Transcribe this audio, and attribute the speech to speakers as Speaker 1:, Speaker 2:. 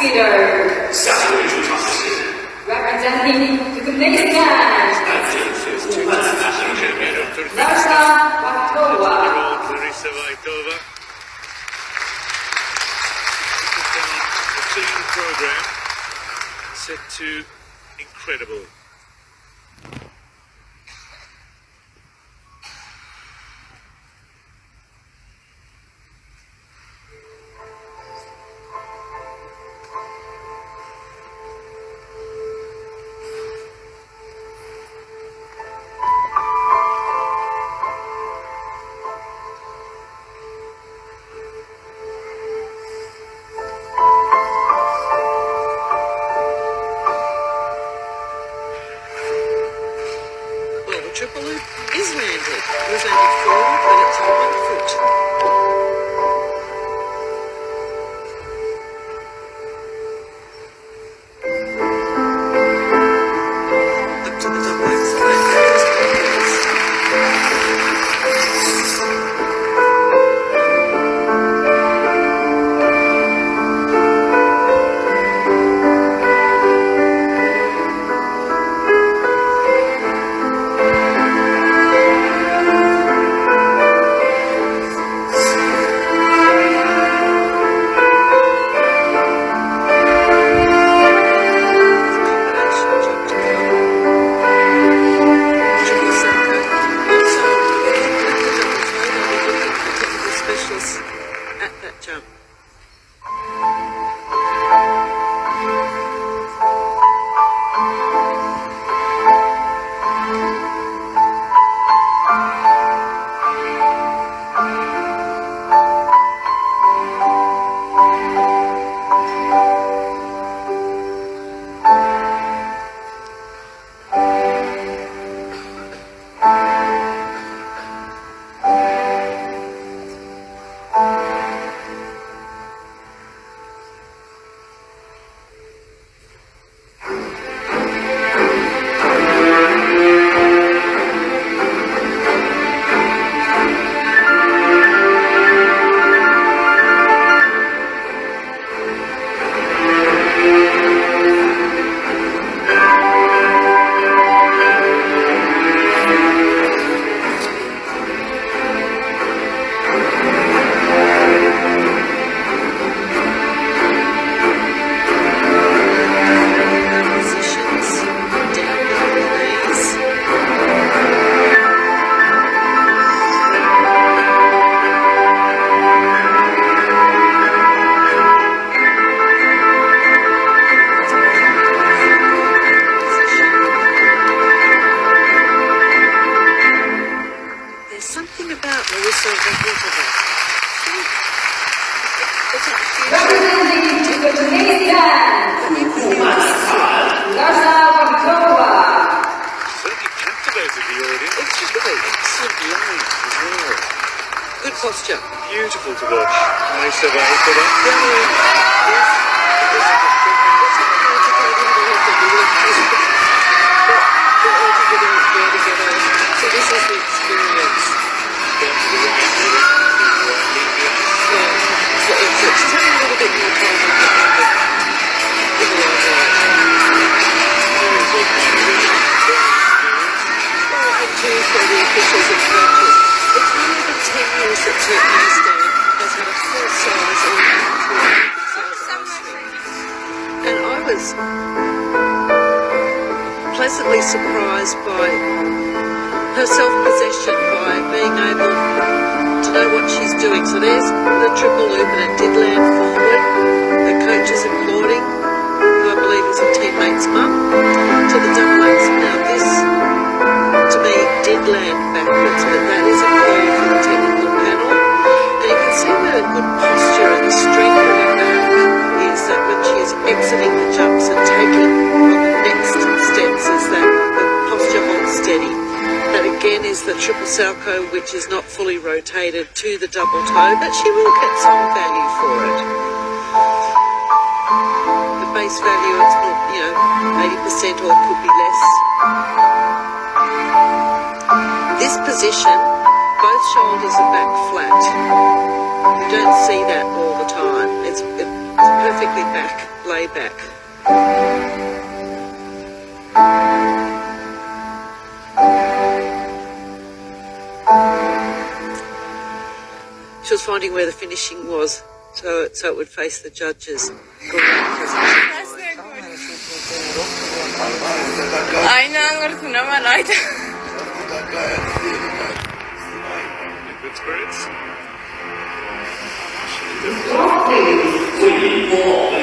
Speaker 1: leader.
Speaker 2: 下一位出场的是
Speaker 1: Representing Turkmenistan.
Speaker 2: 来自乌曼斯坦行政院的
Speaker 1: Larsa Vaktova.
Speaker 3: Larisa Vaktova. The team program set to incredible.
Speaker 4: Well, the triple loop is landed. It was landed forward, but it's on 1 foot. Up to the double combination jump to come. Triple Salchow. Also, the double toe, they'll be looking for technical specialists at that jump. Positions down below the knees. There's something about Larisa Vaktova. It's a huge
Speaker 1: Representing Turkmenistan.
Speaker 2: 乌曼斯坦
Speaker 1: Larsa Vaktova.
Speaker 3: Certainly captivated the audience.
Speaker 4: It's just got an excellent line as well. Good posture.
Speaker 3: Beautiful to watch. Larisa Vaktova.
Speaker 4: So this is the experience.
Speaker 3: Down to the right middle. Right knee behind.
Speaker 4: Yeah. So she's having a little bit more time on the end of the line right.
Speaker 3: Very good combination. Very experienced.
Speaker 4: Well, and too for the officials and coaches. It's really been 10 years that Turkmenistan has had a full-size Olympic and I was pleasantly surprised by her self-possession, by being able to know what she's doing. So there's the triple loop and it did land forward. The coach is applauding, who I believe is a teammate's mum, to the double X. Now this, to me, did land backwards, but that is a call for the technical panel. And you can see the good posture and the strength of her back is that when she is exiting the jumps and taking on the next steps is that the posture holds steady. That again is the triple Salchow, which is not fully rotated to the double toe, but she will get some value for it. The base value, it's not, 80% or it could be less. This position, both shoulders are back flat. You don't see that all the time. It's perfectly lay back. She was finding where the finishing was, so it would face the judges.
Speaker 5: Ay, no ngerti nama lain.
Speaker 2: Liquid spirits.
Speaker 3: 会以波